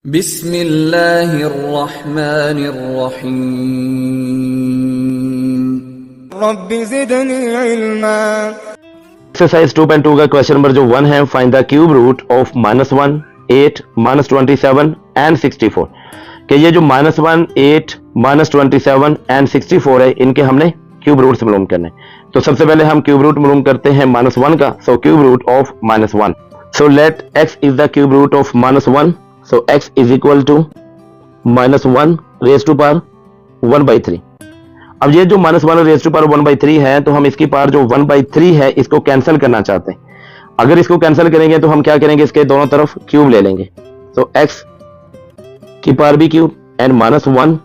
बिस्मिल्लाहिर्रहमानिर्रहीम rabbi ज़िदनी इल्मा। Exercise 2.2 का question number जो 1 है, find the cube root of -1, 8, -27 and 64। कि ये जो -1, 8, -27 एंड 64 है, इनके हमने क्यूब रूट्स मालूम करने। तो सबसे पहले हम क्यूब रूट मालूम करते हैं -1 का। So cube root of -1, so let x is the cube root of -1। So x is equal to -1 raise to power 1/3। अब ये जो -1 रेज़ टू पावर 1/3 है, तो हम इसकी पावर जो 1/3 है इसको कैंसिल करना चाहते हैं। अगर इसको कैंसिल करेंगे तो हम क्या करेंगे, इसके दोनों तरफ क्यूब ले लेंगे। तो x की पावर भी cube and -1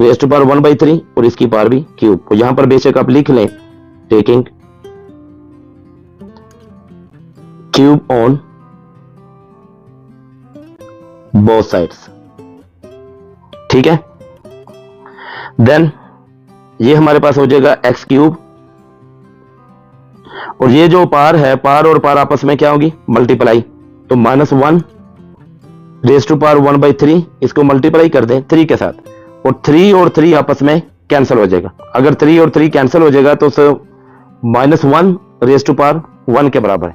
raise to power 1/3 और इसकी पावर भी क्यूब। तो यहां पर बेशक आप लिख लें taking cube on both sides. ठीक है, देन ये हमारे पास हो जाएगा x क्यूब, और ये जो पार है, पार और पार आपस में क्या होगी, मल्टीप्लाई। तो -1 रेज़ टू पावर 1/3 इसको मल्टीप्लाई कर दें 3 के साथ, और 3 और 3 आपस में कैंसिल हो जाएगा। अगर 3 और 3 कैंसिल हो जाएगा तो -1 रेज़ टू पावर 1 के बराबर है,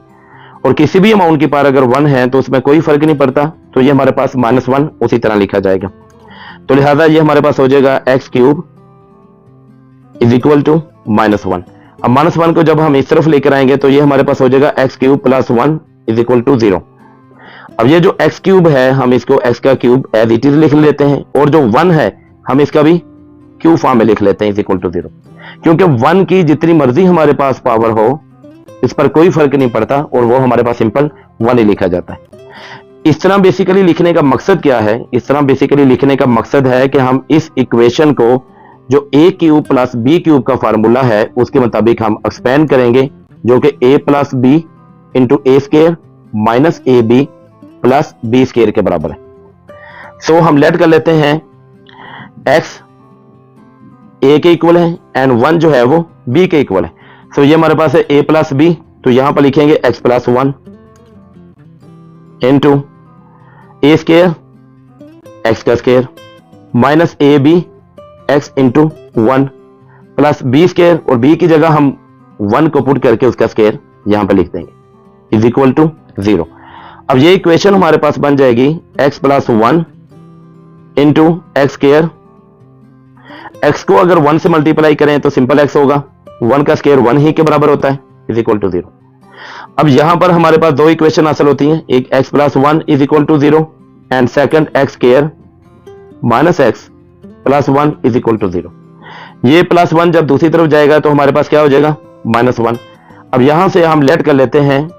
और किसी भी अमाउंट की पावर अगर 1 है तो उसमें कोई फर्क नहीं पड़ता, तो ये हमारे पास -1 उसी तरह लिखा जाएगा। तो लिहाजा ये हमारे पास हो जाएगा x cube is equal to -1। अब -1 को जब हम इस तरफ लेकर आएंगे तो ये हमारे पास हो जाएगा x cube plus 1 is equal to 0। अब ये जो x क्यूब है, हम इसको x का क्यूब एज इट इज लिख लेते हैं, और जो 1 है हम इसका भी क्यूब फॉर्म में लिख लेते हैं इज इक्वल टू 0। क्योंकि 1 की जितनी मर्जी हमारे पास पावर हो, इस पर कोई फर्क नहीं पड़ता, और वो हमारे पास सिंपल 1 ही लिखा जाता है। इस तरह बेसिकली लिखने का मकसद क्या है, इस तरह बेसिकली लिखने का मकसद है कि हम इस इक्वेशन को जो a cube plus b cube का फार्मूला है उसके मुताबिक हम एक्सपेंड करेंगे, जो कि a plus B into A square minus A B plus B square के बराबर है। सो हम लेट कर लेते हैं x a के इक्वल है एंड 1 जो है वो b के इक्वल है। सो ये हमारे पास है a प्लस बी, तो यहां पर लिखेंगे x प्लस 1 इंटू ए स्केयर एक्स का square minus A B X into 1 plus B square, और बी की जगह हम 1 को पुट करके उसका स्केयर यहां पर लिख देंगे इज इक्वल टू 0। अब ये इक्वेशन हमारे पास बन जाएगी x plus 1 into x square. X को अगर 1 से मल्टीप्लाई करें तो सिंपल x होगा, 1 का स्केयर 1 ही के बराबर होता है इज इक्वल टू 0। अब यहां पर हमारे पास दो इक्वेशन हासिल होती हैं, एक x plus 1 is equal to 0 and second x square minus x plus 1 is equal to 0। ये प्लस 1 जब दूसरी तरफ जाएगा तो हमारे पास क्या हो जाएगा, -1। अब यहां से हम लेट कर लेते हैं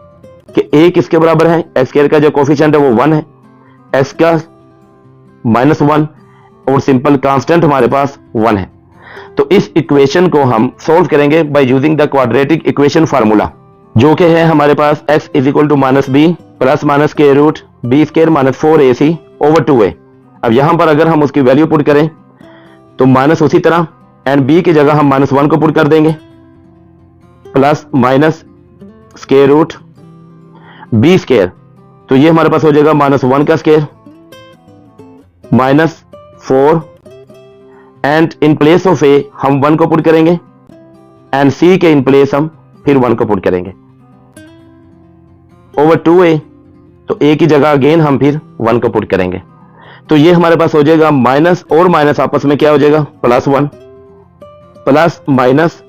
कि a किसके बराबर है, x स्केयर का जो कोफिशिएंट है वो 1 है, x का -1, और सिंपल कांस्टेंट हमारे पास 1 है। तो इस इक्वेशन को हम सोल्व करेंगे by using the quadratic equation formula, जो कि है हमारे पास x is equal to -b plus minus के root B square minus 4ac over 2a। अब यहां पर अगर हम उसकी वैल्यू पुट करें तो माइनस उसी तरह, एंड b की जगह हम -1 को पुट कर देंगे plus minus square root B square. तो ये हमारे पास हो जाएगा -1 का square minus 4, and in place of a हम 1 को पुट करेंगे, एंड c के इन प्लेस हम फिर 1 को पुट करेंगे ओवर 2a। तो a की जगह अगेन हम फिर 1 को पुट करेंगे। तो ये हमारे पास हो जाएगा माइनस और माइनस आपस में क्या हो जाएगा, +1 प्लस माइनस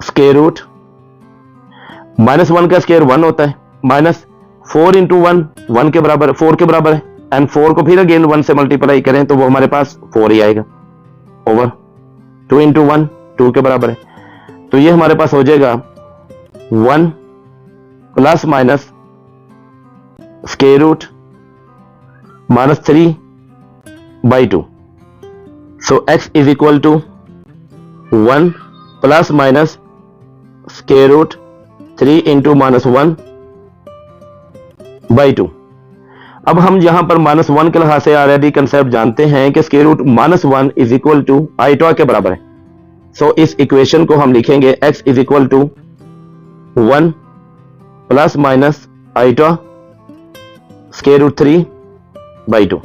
स्क्वायर रूट -1 का स्क्वायर 1 होता है, माइनस 4 इंटू 1 1 के बराबर, 4 के बराबर है, एंड 4 को फिर अगेन 1 से मल्टीप्लाई करें तो वो हमारे पास 4 ही आएगा ओवर 2 इंटू 1 2 के बराबर है। तो ये हमारे पास हो जाएगा 1 plus minus square root -3/2। So x is equal to 1 plus minus square root 3 into -1/2। अब हम यहां पर -1 के लिहाज से ऑलरेडी कंसेप्ट जानते हैं कि square root -1 is equal to iota के बराबर है। सो इस इक्वेशन को हम लिखेंगे x is equal to 1 plus minus iota square root 3/2।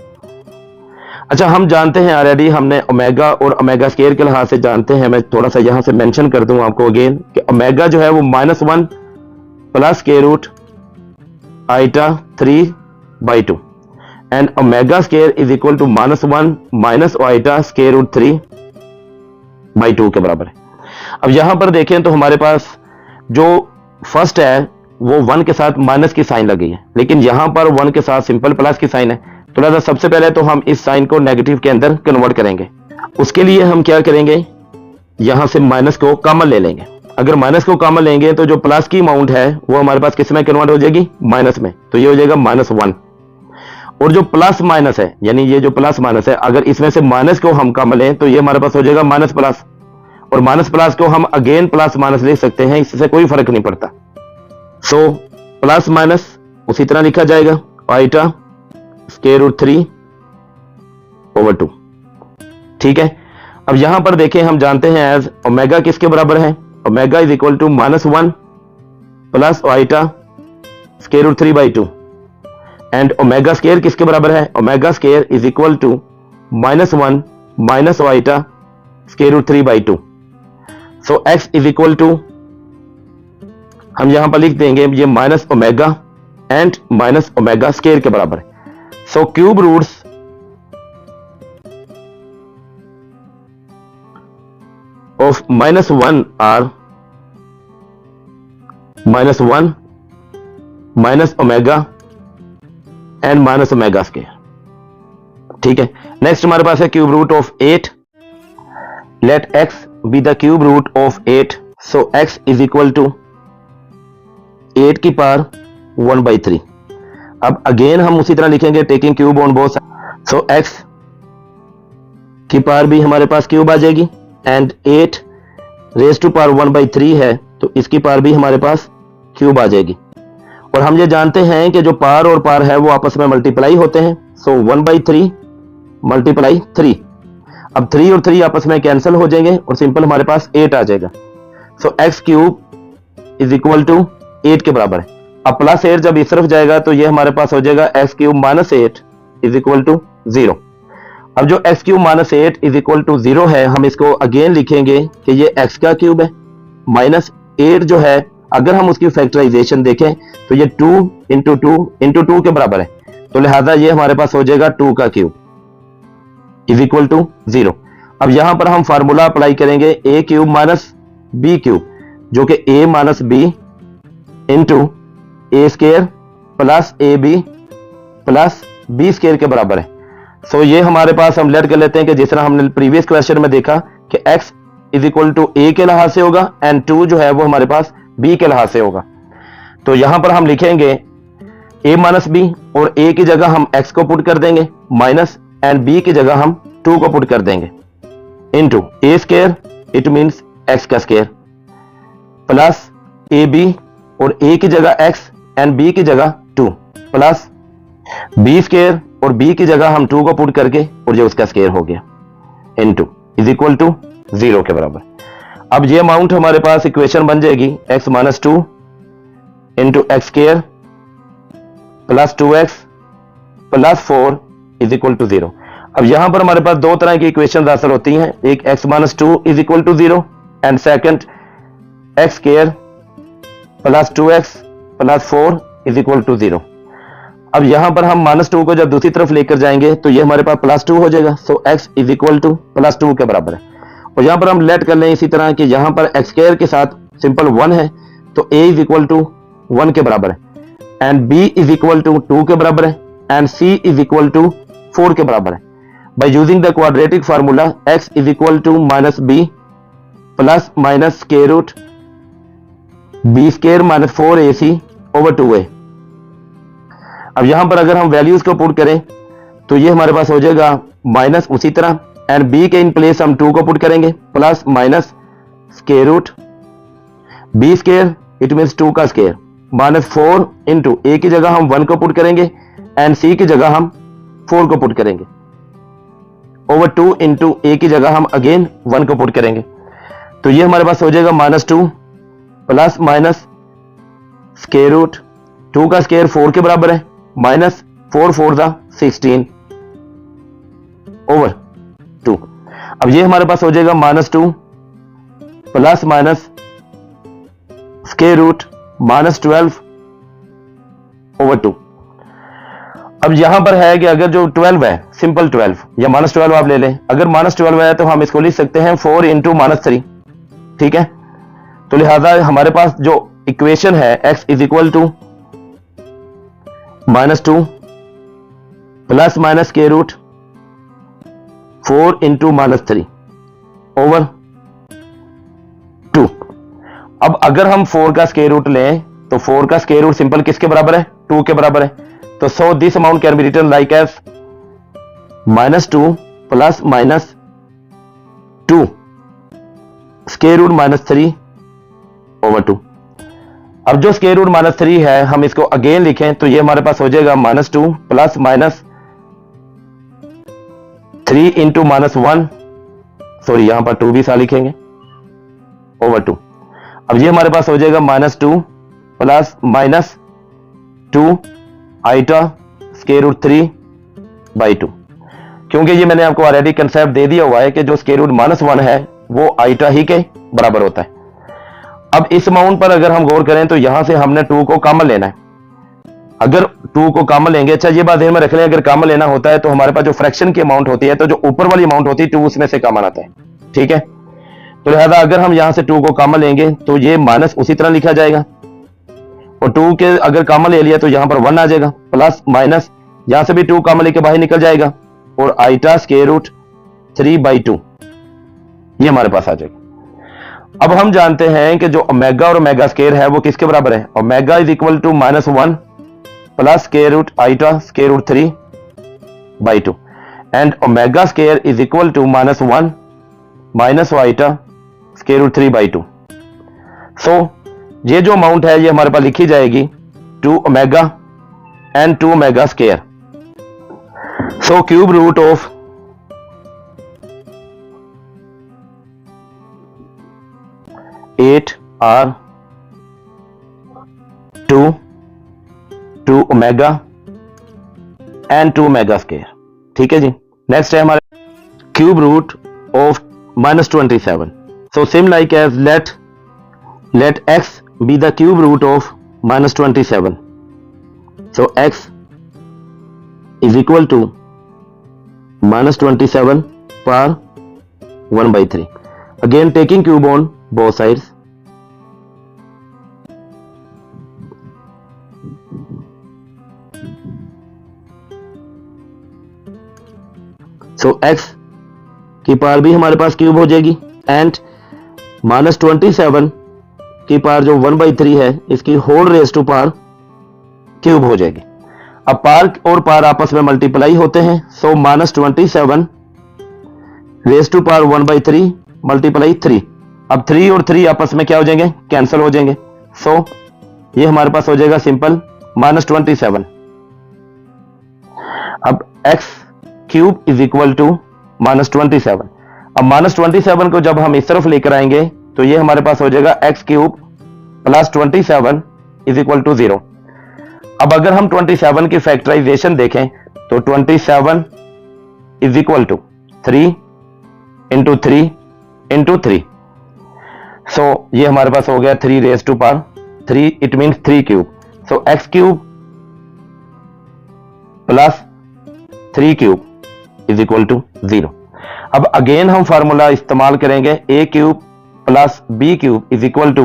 अच्छा, हम जानते हैं ऑलरेडी, हमने ओमेगा और ओमेगा स्क्वायर के लिहाज से जानते हैं। मैं थोड़ा सा यहां से मेंशन कर दूं आपको अगेन कि ओमेगा जो है वो -1 plus square root iota 3/2 and omega square is equal to -1 minus iota square root 3/2 के बराबर है। अब यहां पर देखें तो हमारे पास जो फर्स्ट है वो 1 के साथ माइनस की साइन लगी है, लेकिन यहां पर 1 के साथ सिंपल प्लस की साइन है। तो लिहाजा सबसे पहले तो हम इस साइन को नेगेटिव के अंदर कन्वर्ट करेंगे। उसके लिए हम क्या करेंगे, यहां से माइनस को कॉमन ले लेंगे। अगर माइनस को कॉमन लेंगे तो जो प्लस की अमाउंट है वो हमारे पास किस में कन्वर्ट हो जाएगी, माइनस में। तो ये हो जाएगा -1 और जो प्लस माइनस है, यानी ये जो प्लस माइनस है, अगर इसमें से माइनस को हम कॉमन लें तो ये हमारे पास हो जाएगा माइनस प्लस, और माइनस प्लस को हम अगेन प्लस माइनस ले सकते हैं, इससे कोई फर्क नहीं पड़ता। सो प्लस माइनस उसी तरह लिखा जाएगा, आइटा स्क्वायर रूट 3/2। ठीक है, अब यहां पर देखें, हम जानते हैं एज ओमेगा किसके बराबर है, omega is equal to -1 plus iota square root 3/2 and omega square किसके बराबर है, omega square is equal to -1 minus iota square root 3/2। So x is equal to, हम यहां पर लिख देंगे ये minus omega and minus omega square के बराबर है। So cube roots of -1 are -1 minus omega and minus omega square. ठीक है, नेक्स्ट हमारे पास है cube root of 8। Let x be the cube root of 8। So x is equal to 8 की power 1/3। अब अगेन हम उसी तरह लिखेंगे taking cube on both. So x की पावर भी हमारे पास क्यूब आ जाएगी एंड 8 रेज टू पावर 1/3 है तो इसकी पावर भी हमारे पास क्यूब आ जाएगी। और हम ये जानते हैं कि जो पावर और पावर है वो आपस में मल्टीप्लाई होते हैं। सो 1/3 मल्टीप्लाई 3। अब 3 और 3 आपस में कैंसिल हो जाएंगे और सिंपल हमारे पास 8 आ जाएगा। So x cube is equal to 8 के बराबर है। अब प्लस 8 जब इस तरफ जाएगा तो ये हमारे पास हो जाएगा x cube minus 8 is equal to 0। अब जो x cube minus 8 is equal to 0 है, हम इसको अगेन लिखेंगे कि ये x का क्यूब है माइनस 8 जो है, अगर हम उसकी फैक्टराइजेशन देखें तो ये 2 इंटू 2 के बराबर है। तो लिहाजा ये हमारे पास हो जाएगा 2 का क्यूब इज इक्वल टू 0। अब यहां पर हम फार्मूला अप्लाई करेंगे a cube minus b cube, जो कि a minus b into A square plus A B plus B square के बराबर है। सो ये हमारे पास हम लेट कर लेते हैं कि जिस तरह हमने प्रीवियस क्वेश्चन में देखा कि x इज इक्वल टू ए के लिहाज से होगा एंड 2 जो है वो हमारे पास b के लिहाज से होगा। तो यहां पर हम लिखेंगे a माइनस बी और a की जगह हम x को पुट कर देंगे माइनस एंड b की जगह हम 2 को पुट कर देंगे into A square it means x का स्क्वायर प्लस ए बी और a की जगह x एंड b की जगह 2 प्लस b स्क्वायर और b की जगह हम 2 को पुट करके और ये उसका स्क्वायर हो गया इनटू इज इक्वल टू 0 के बराबर। अब ये अमाउंट हमारे पास इक्वेशन बन जाएगी x minus 2 into x square plus 2x plus 4 is equal to 0। अब यहां पर हमारे पास दो तरह की इक्वेशन हासिल होती हैं, एक x minus 2 is equal to 0 and second x square plus 2x plus 4 is equal to 0। अब यहां पर हम -2 को जब दूसरी तरफ लेकर जाएंगे तो ये हमारे पास +2 हो जाएगा। So x is equal to +2 के बराबर है। और यहां पर हम लेट कर लें इसी तरह कि यहां पर x स्क्वायर के साथ सिंपल 1 है तो a इज इक्वल टू 1 के बराबर है and b is equal to 2 के बराबर है and c is equal to 4 के बराबर है। By using the quadratic formula x is equal to minus b plus minus square root b square minus 4ac over 2a। अब यहां पर अगर हम वैल्यूज को पुट करें तो ये हमारे पास हो जाएगा माइनस उसी तरह एंड b के इन प्लेस हम 2 को पुट करेंगे plus minus square root b square it means 2 का स्क्वायर माइनस 4 इंटू a की जगह हम 1 को पुट करेंगे एंड c की जगह हम 4 को पुट करेंगे ओवर 2 इंटू a की जगह हम अगेन 1 को पुट करेंगे। तो ये हमारे पास हो जाएगा -2 प्लस माइनस स्क्वायर रूट 2 का स्क्वायर 4 के बराबर है माइनस 4 4 दा 16 ओवर 2। अब ये हमारे पास हो जाएगा -2 plus minus square root -12 over 2। अब यहां पर है कि अगर जो 12 है, सिंपल 12 या -12 आप ले लें, अगर -12 है तो हम इसको लिख सकते हैं 4 इंटू -3, ठीक है। तो लिहाजा हमारे पास जो इक्वेशन है x is equal to -2 plus minus square root 4 into -3 over 2। अब अगर हम 4 का स्क्वायर रूट लें तो 4 का स्क्वायर रूट सिंपल किसके बराबर है? 2 के बराबर है। तो so this amount can be written like as -2 plus minus 2 square root -3 over 2। अब जो स्क्वायर रूट -3 है हम इसको अगेन लिखें तो ये हमारे पास हो जाएगा -2 प्लस माइनस 3 इंटू -1, सॉरी यहां पर 2 भी सा लिखेंगे ओवर 2। अब ये हमारे पास हो जाएगा -2 plus minus 2 iota square root 3 by 2। क्योंकि ये मैंने आपको ऑलरेडी कंसेप्ट दे दिया हुआ है कि जो स्क्वायर रूट -1 है वो आइटा ही के बराबर होता है। अब इस अमाउंट पर अगर हम गौर करें तो यहां से हमने 2 को कॉमन लेना है। अगर 2 को कॉमन लेंगे, अच्छा ये बात ध्यान में रख लें, अगर कॉमन लेना होता है तो हमारे पास जो फ्रैक्शन की अमाउंट होती है तो जो ऊपर वाली अमाउंट होती है 2 उसमें से कॉमन आता है, ठीक है। तो लिहाजा अगर हम यहां से 2 को कॉमन लेंगे तो ये माइनस उसी तरह लिखा जाएगा, और 2 के अगर कॉमन ले लिया तो यहां पर 1 आ जाएगा, प्लस माइनस यहां से भी 2 कॉमन लेके बाहर निकल जाएगा, और आइटा स्क्वायर रूट 3 बाई 2 ये हमारे पास आ जाएगा। अब हम जानते हैं कि जो ओमेगा और ओमेगा स्क्वायर है वो किसके बराबर है? Omega is equal to -1 plus square root iota square root 3 by 2, and omega square is equal to -1 minus iota square root 3 by 2। So ये जो अमाउंट है ये हमारे पास लिखी जाएगी 2 omega and 2 omega square. So cube root of 8r 2 omega and 2 omega square, ठीक है जी। नेक्स्ट है हमारे cube root of -27। So same like as let x be the cube root of -27. So x is equal to -27 power 1/3. Again taking cube on both sides. So x की power भी हमारे पास cube हो जाएगी, and -27 की power जो 1/3 है इसकी whole raise to power cube हो जाएगी। अब पावर और पावर आपस में मल्टीप्लाई होते हैं, सो -27 रेस टू पावर 1/3 मल्टीप्लाई 3। अब 3 और 3 आपस में क्या हो जाएंगे? कैंसिल हो जाएंगे। सो ये हमारे पास हो जाएगा सिंपल -27। अब x cube is equal to -27। अब -27 को जब हम इस तरफ लेकर आएंगे तो ये हमारे पास हो जाएगा x cube plus 27 is equal to 0। अब अगर हम 27 की फैक्टराइजेशन देखें तो 27 is equal to 3 into 3 into 3। So ये हमारे पास हो गया 3 raise to power 3, it means 3 cube. So x cube plus 3 cube is equal to 0। अब अगेन हम फार्मूला इस्तेमाल करेंगे a cube plus B cube is equal to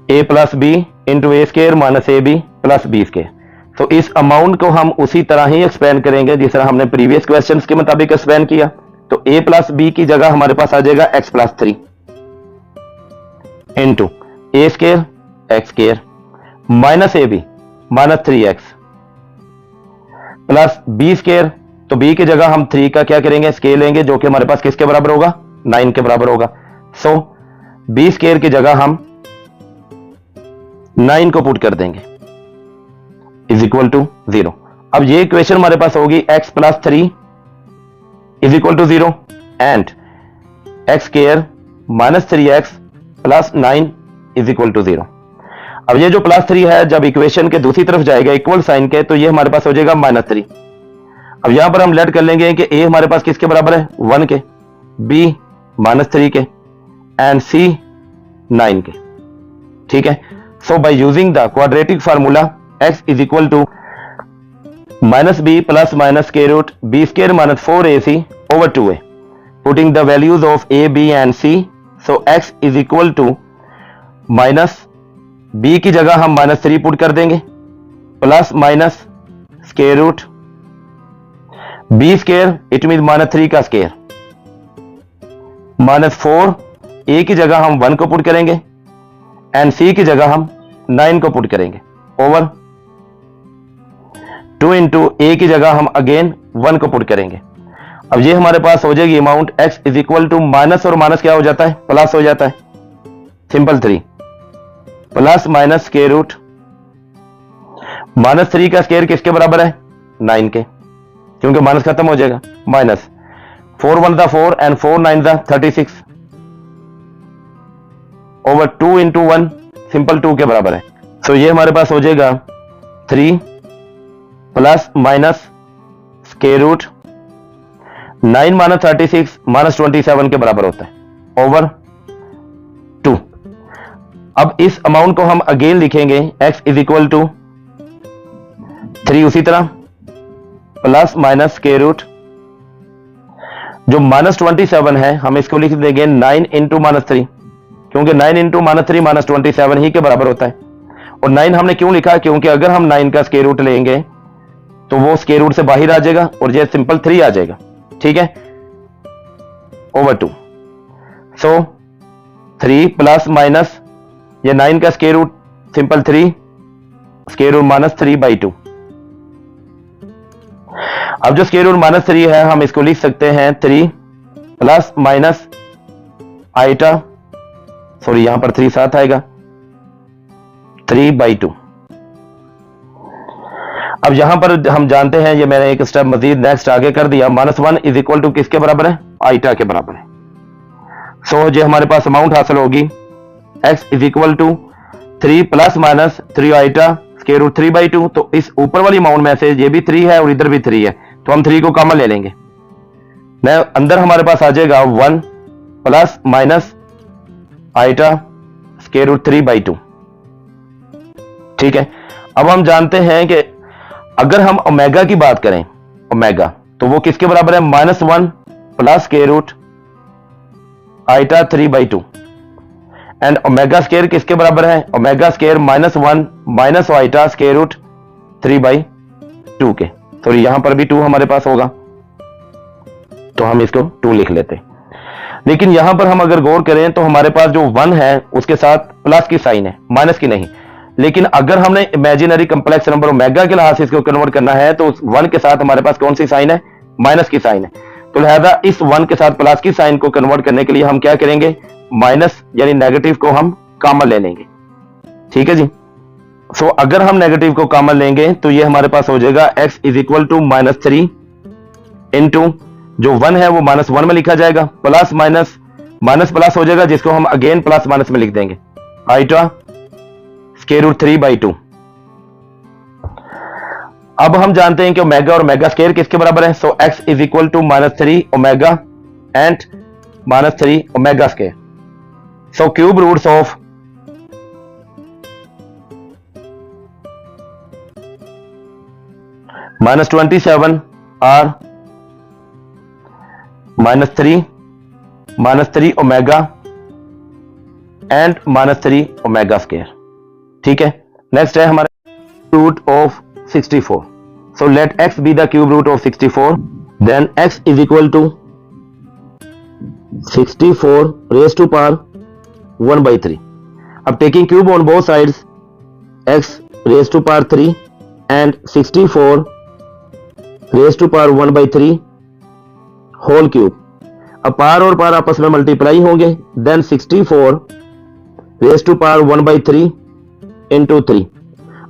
a plus B into A square minus A B plus B square. तो इस amount को हम उसी तरह ही एक्सपेंड करेंगे जिस तरह हमने प्रीवियस क्वेश्चंस के मुताबिक एक्सपेंड किया। तो a प्लस बी की जगह हमारे पास आ जाएगा x plus 3 into A square x square minus A B minus 3x plus B square. तो b की जगह हम 3 का क्या करेंगे? स्क्वायर लेंगे, जो कि हमारे पास किसके बराबर होगा? 9 के बराबर होगा। सो बी स्क्वायर की जगह हम 9 को पुट कर देंगे इज इक्वल टू 0। अब ये इक्वेशन हमारे पास होगी x plus 3 is equal to 0 and x square minus 3x plus 9 is equal to 0। अब ये जो +3 है जब इक्वेशन के दूसरी तरफ जाएगा इक्वल साइन के, तो ये हमारे पास हो जाएगा -3। अब यहां पर हम लेट कर लेंगे कि a हमारे पास किसके बराबर है, 1 के, b -3 के, एंड c 9 के। ठीक है। So by using the quadratic formula x is equal to -b plus minus square root b square minus 4ac over 2a, putting the values of a, b and c। So x is equal to -b की जगह हम -3 put कर देंगे, plus minus square root b square, it mean -3 का square, -4, a की जगह हम 1 को पुट करेंगे एंड c की जगह हम 9 को पुट करेंगे, ओवर 2 इंटू a की जगह हम अगेन 1 को पुट करेंगे। अब ये हमारे पास हो जाएगी amount x is equal to minus और माइनस क्या हो जाता है, प्लस हो जाता है, simple 3 plus minus square root -3 का स्क्वायर किसके बराबर है, 9 के, क्योंकि माइनस खत्म हो जाएगा, माइनस 4 1 दा 4 एंड 4 9 दा 36 ओवर 2 इंटू 1 सिंपल 2 के बराबर है। सो ये हमारे पास हो जाएगा 3 plus minus square root 9 minus 36 minus 27 के बराबर होता है, ओवर 2। अब इस अमाउंट को हम अगेन लिखेंगे x इज इक्वल टू 3 उसी तरह प्लस माइनस स्क्वायर रूट जो -27 है हम इसको लिख देंगे 9 इंटू -3, क्योंकि 9 इंटू -3 -27 ही के बराबर होता है। और 9 हमने क्यों लिखा, क्योंकि अगर हम 9 का स्क्वायर रूट लेंगे तो वो स्क्वायर रूट से बाहर आ जाएगा और ये सिंपल 3 आ जाएगा। ठीक है, ओवर 2। सो 3 प्लस माइनस ये 9 का square root simple 3 square root -3/2। अब जो स्क्वायर रूट -3 है हम इसको लिख सकते हैं 3 प्लस माइनस आइटा, सॉरी यहां पर 3 साथ आएगा, 3/2। अब यहां पर हम जानते हैं, ये मैंने एक स्टेप मजीद नेक्स्ट आगे कर दिया, -1 इज इक्वल टू किसके बराबर है, आइटा के बराबर है। सो जो हमारे पास अमाउंट हासिल होगी x is equal to 3 plus minus 3 iota square root 3/2। तो इस ऊपर वाली अमाउंट में से ये भी 3 है और इधर भी 3 है, तो हम 3 को कॉमन ले लेंगे। मैं अंदर हमारे पास आ जाएगा 1 plus minus iota square root 3/2। ठीक है। अब हम जानते हैं कि अगर हम ओमेगा की बात करें, ओमेगा, तो वो किसके बराबर है, -1 plus square root iota 3/2 and omega square किसके बराबर है, omega square -1 minus iota square root 3/2 के। तो यहां पर भी 2 हमारे पास होगा, तो हम इसको 2 लिख लेते हैं। लेकिन यहां पर हम अगर गौर करें तो हमारे पास जो 1 है उसके साथ प्लस की साइन है, माइनस की नहीं। लेकिन अगर हमने इमेजिनरी कंप्लेक्स नंबर ओमेगा के लिहाज से इसको कन्वर्ट करना है तो उस 1 के साथ हमारे पास कौन सी साइन है, माइनस की साइन है। तो लिहाजा इस 1 के साथ प्लस की साइन को कन्वर्ट करने के लिए हम क्या करेंगे, माइनस यानी नेगेटिव को हम कॉमन ले लेंगे। ठीक है जी। सो अगर हम नेगेटिव को कॉमन लेंगे तो ये हमारे पास हो जाएगा x is equal to -3 into जो 1 है वो -1 में लिखा जाएगा, प्लस माइनस माइनस प्लस हो जाएगा जिसको हम अगेन प्लस माइनस में लिख देंगे, आइटा स्क्वायर रूट 3/2। अब हम जानते हैं कि ओमेगा और ओमेगा स्क्वायर किसके बराबर है। So x is equal to -3 omega and -3 omega square. So cube roots of -27 are -3 omega and -3 omega square. ठीक है। नेक्स्ट है हमारा root of 64। So let x be the cube root of 64, then x is equal to 64 raise to power 1/3। अब taking cube on both sides, x raise to power 3 and 64 raise to power 1/3 whole cube. अब power और power आपस में multiply होंगे, then 64 raise to power 1/3 into 3।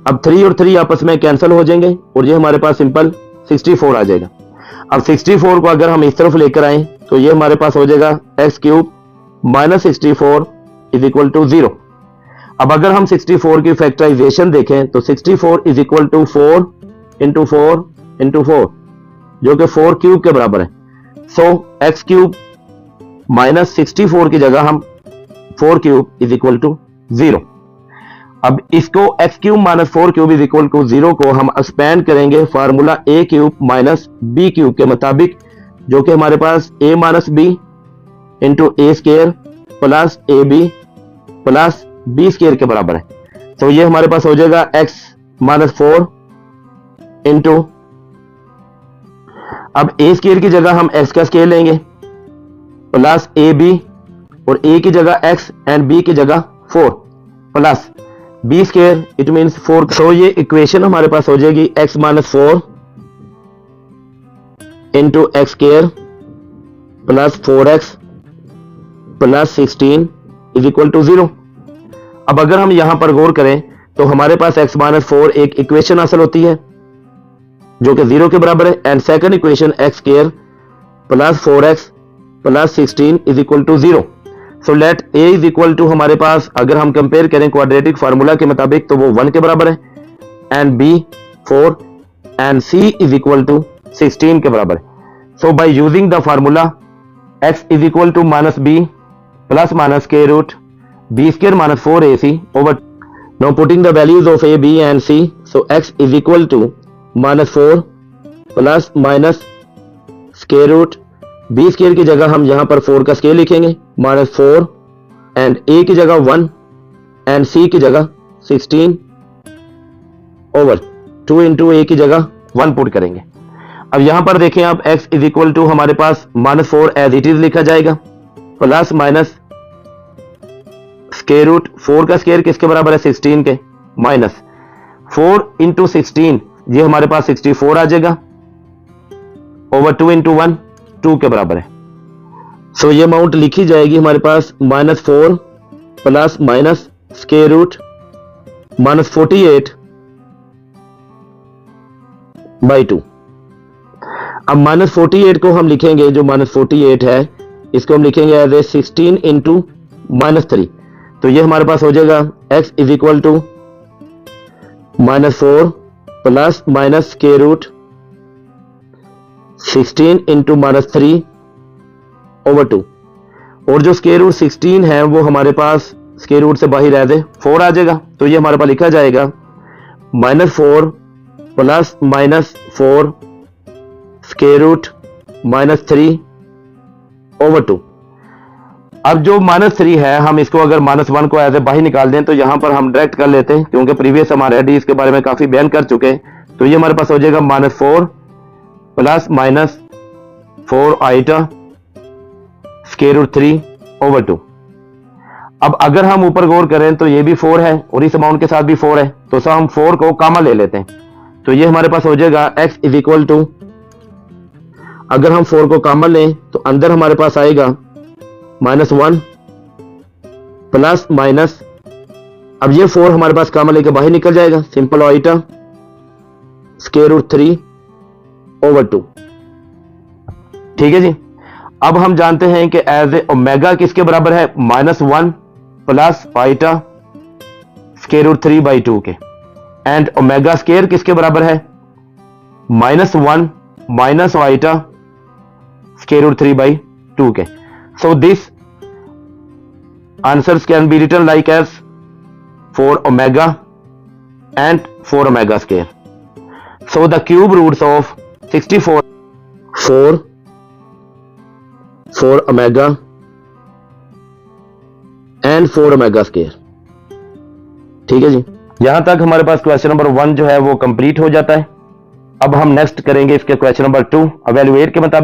अब 3 और 3 आपस में कैंसिल हो जाएंगे और ये हमारे पास सिंपल 64 आ जाएगा। अब 64 को अगर हम इस तरफ लेकर आए तो ये हमारे पास हो जाएगा x cube -64 is equal to 0। अब अगर हम 64 की फैक्टराइजेशन देखें तो 64 is equal to 4 into 4 into 4 जो कि 4 क्यूब के बराबर है। सो एक्स क्यूब माइनस 64 की जगह हम 4 क्यूब इज इक्वल टू 0। अब इसको x cube minus 4 cube is equal to 0 को हम एक्सपेंड करेंगे formula a cube minus b cube के मुताबिक, जो कि हमारे पास a minus b into A square plus A B plus B square के बराबर है। तो ये हमारे पास हो जाएगा एक्स माइनस 4 इंटू, अब ए स्केयर की जगह हम एक्स का स्केयर लेंगे प्लस ए बी, और ए की जगह एक्स एंड बी की जगह 4 plus B square it means 4। तो ये इक्वेशन हमारे पास हो जाएगी x minus 4 into x square plus 4x plus 16 is equal to 0। अब अगर हम यहां पर गौर करें तो हमारे पास x माइनस 4 एक इक्वेशन हासिल होती है जो कि 0 के बराबर है, and second equation x square plus 4x plus 16 is equal to 0। So let a is equal to, हमारे पास अगर हम कंपेयर करें क्वाड्रेटिक फार्मूला के मुताबिक तो वो 1 के बराबर है, and b 4 and c is equal to 16 के बराबर है। So by using the formula x is equal to minus b plus minus square root b square minus 4ac over, now putting the values of a, b and c, so x is equal to minus 4 plus minus square root b square की जगह हम यहां पर 4 का square लिखेंगे minus 4 and a की जगह 1 and c की जगह 16 ओवर 2 इंटू a की जगह 1 पुट करेंगे। अब यहां पर देखें आप x इज इक्वल टू हमारे पास माइनस 4 एज इट इज लिखा जाएगा प्लस माइनस स्क्वायर रूट 4 का स्क्वायर किसके बराबर है 16 के, माइनस 4 इंटू 16 ये हमारे पास 64 आ जाएगा ओवर 2 इंटू 1 2 के बराबर है। सो ये अमाउंट लिखी जाएगी हमारे पास minus 4 plus minus square root minus 48 by 2। अब माइनस 48 को हम लिखेंगे, जो माइनस 48 है इसको हम लिखेंगे एज ए 16 इंटू माइनस 3। तो ये हमारे पास हो जाएगा x is equal to minus 4 plus minus square root 16 into minus 3 over 2, और जो स्क्वायर रूट 16 है वो हमारे पास स्क्वायर रूट से बाहर एज ए 4 आ जाएगा। तो ये हमारे पास लिखा जाएगा minus 4 plus minus 4 square root minus 3 over 2। अब जो माइनस 3 है हम इसको अगर माइनस 1 को ऐसे बाहर निकाल दें तो यहां पर हम डायरेक्ट कर लेते हैं, क्योंकि प्रीवियस हमारे एडी इसके बारे में काफी बयान कर चुके हैं। तो ये हमारे पास हो जाएगा minus 4 plus minus 4 iota square root 3 over 2। अब अगर हम ऊपर गौर करें तो ये भी 4 है और इस अमाउंट के साथ भी 4 है, तो सब हम 4 को कामा ले लेते हैं। तो ये हमारे पास हो जाएगा x इज इक्वल टू, अगर हम 4 को कामा लें तो अंदर हमारे पास आएगा माइनस 1 प्लस माइनस, अब ये 4 हमारे पास कामा लेके बाहर निकल जाएगा, simple iota square root 3 over 2। ठीक है जी। अब हम जानते हैं कि एज ए ओमेगा किसके बराबर है minus 1 plus iota square root 3 by 2 के, एंड ओमेगा स्क्वायर किसके बराबर है minus 1 minus iota square root 3 by 2 के। So this answers can be written like as 4 omega and 4 omega square. So the cube roots of 64 4 omega and 4 omega square। ठीक है जी। यहां तक हमारे पास क्वेश्चन नंबर 1 जो है वो कंप्लीट हो जाता है। अब हम नेक्स्ट करेंगे इसके क्वेश्चन नंबर 2 इवैल्यूएट के मुताबिक।